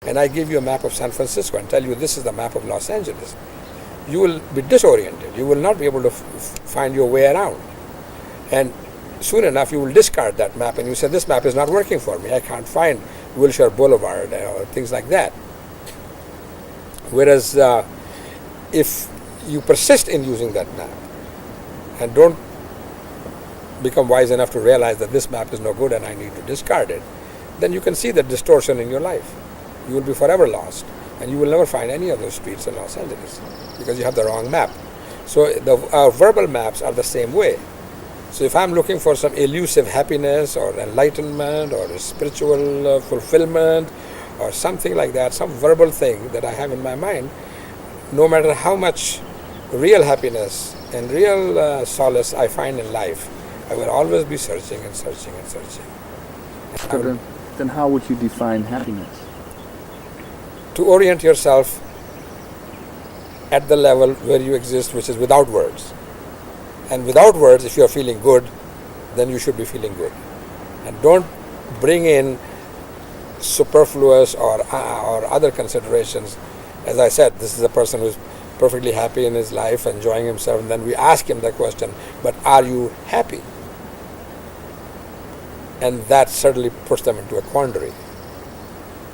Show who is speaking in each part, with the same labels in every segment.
Speaker 1: and I give you a map of San Francisco and tell you this is the map of Los Angeles, you will be disoriented. You will not be able to find your way around. And soon enough, you will discard that map and you say, this map is not working for me. I can't find Wilshire Boulevard or things like that. Whereas if you persist in using that map and don't become wise enough to realize that this map is no good and I need to discard it, then you can see the distortion in your life. You will be forever lost and you will never find any of those streets in Los Angeles because you have the wrong map. So our verbal maps are the same way. So if I'm looking for some elusive happiness or enlightenment or spiritual fulfillment or something like that, some verbal thing that I have in my mind, no matter how much real happiness and real solace I find in life, I will always be searching and searching and searching.
Speaker 2: So then how would you define happiness?
Speaker 1: To orient yourself at the level where you exist, which is without words. And without words, if you're feeling good, then you should be feeling good. And don't bring in superfluous or other considerations. As I said, this is a person who's perfectly happy in his life, enjoying himself, and then we ask him the question, but are you happy? And that certainly puts them into a quandary.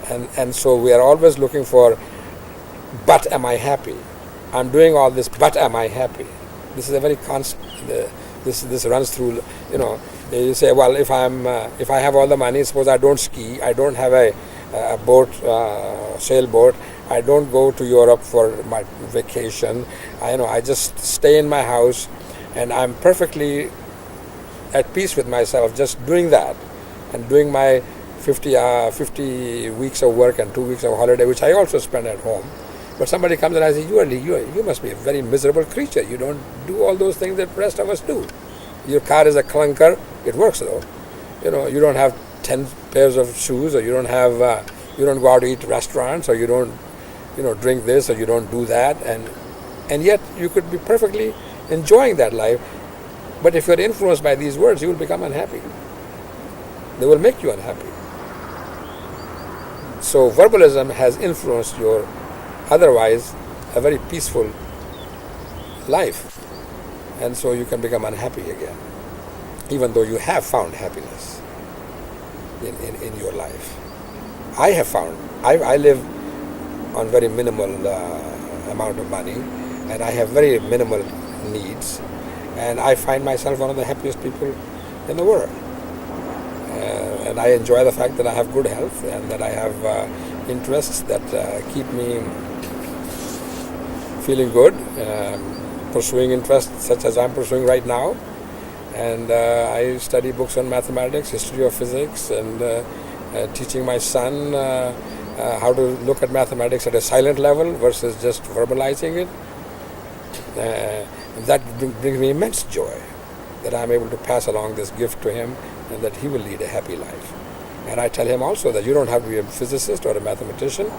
Speaker 1: And so we are always looking for, but am I happy? I'm doing all this, but am I happy? This is a very constant. This runs through. You say, well, if I have all the money, suppose I don't ski, I don't have a boat, sailboat, I don't go to Europe for my vacation. I just stay in my house, and I'm perfectly at peace with myself, just doing that, and doing my 50 weeks of work and 2 weeks of holiday, which I also spend at home. But somebody comes and I say, you must be a very miserable creature. You don't do all those things that the rest of us do. Your car is a clunker. It works though. You don't have 10 pairs of shoes, or you don't go out to eat restaurants, or you don't, drink this, or you don't do that, and yet you could be perfectly enjoying that life. But if you're influenced by these words, you will become unhappy. They will make you unhappy. So verbalism has influenced your otherwise a very peaceful life, and so you can become unhappy again, even though you have found happiness in your life. I have found, I live on very minimal amount of money, and I have very minimal needs, and I find myself one of the happiest people in the world. And I enjoy the fact that I have good health and that I have interests that keep me feeling good, pursuing interests such as I'm pursuing right now. And I study books on mathematics, history of physics, and teaching my son how to look at mathematics at a silent level versus just verbalizing it. That brings me immense joy, that I'm able to pass along this gift to him and that he will lead a happy life. And I tell him also that you don't have to be a physicist or a mathematician.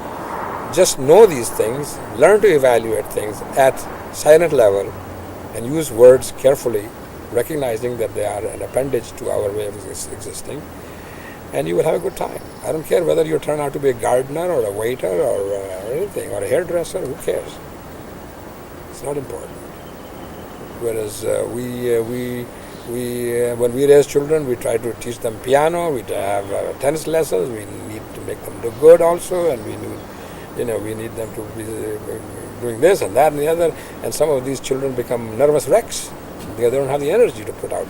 Speaker 1: Just know these things, learn to evaluate things at silent level, and use words carefully, recognizing that they are an appendage to our way of existing, and you will have a good time. I don't care whether you turn out to be a gardener or a waiter or anything, or a hairdresser, who cares? It's not important. Whereas when we raise children, we try to teach them piano, we have tennis lessons, we need to make them look good also, and we need them to be doing this and that and the other, and some of these children become nervous wrecks because they don't have the energy to put out,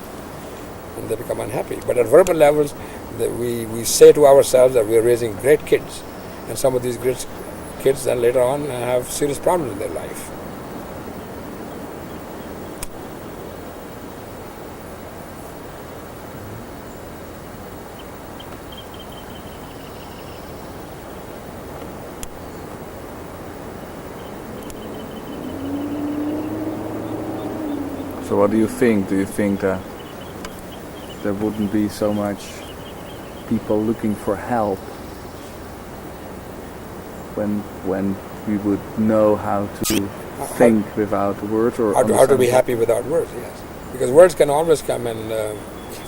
Speaker 1: and they become unhappy. But at verbal levels, we say to ourselves that we are raising great kids, and some of these great kids then later on have serious problems in their life.
Speaker 2: So what do you think? Do you think that there wouldn't be so much people looking for help when we would know how to think without words, or
Speaker 1: how to be happy without words? Yes, because words can always come and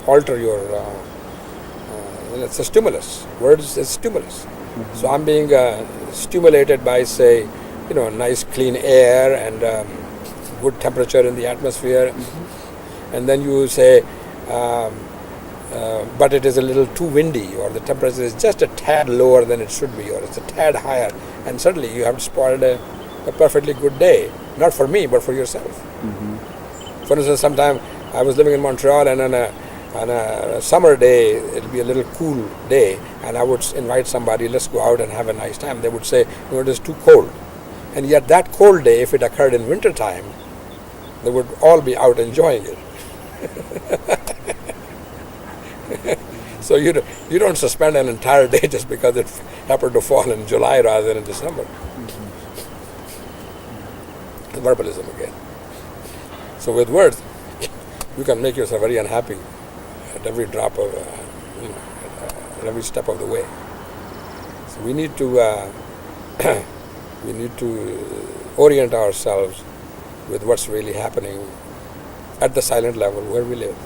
Speaker 1: alter your. It's a stimulus. Words is stimulus. So I'm being stimulated by, say, nice clean air and good temperature in the atmosphere. And then you say, but it is a little too windy, or the temperature is just a tad lower than it should be, or it's a tad higher, and suddenly you have spoiled a perfectly good day, not for me, but for yourself. For instance, sometime I was living in Montreal, and on a summer day, it'll be a little cool day, and I would invite somebody, let's go out and have a nice time. They would say, it is too cold. And yet that cold day, if it occurred in winter time, they would all be out enjoying it. So you don't suspend an entire day just because it happened to fall in July rather than in December. Verbalism again. So with words, you can make yourself very unhappy at every drop of, at every step of the way. So we need to orient ourselves with what's really happening at the silent level where we live.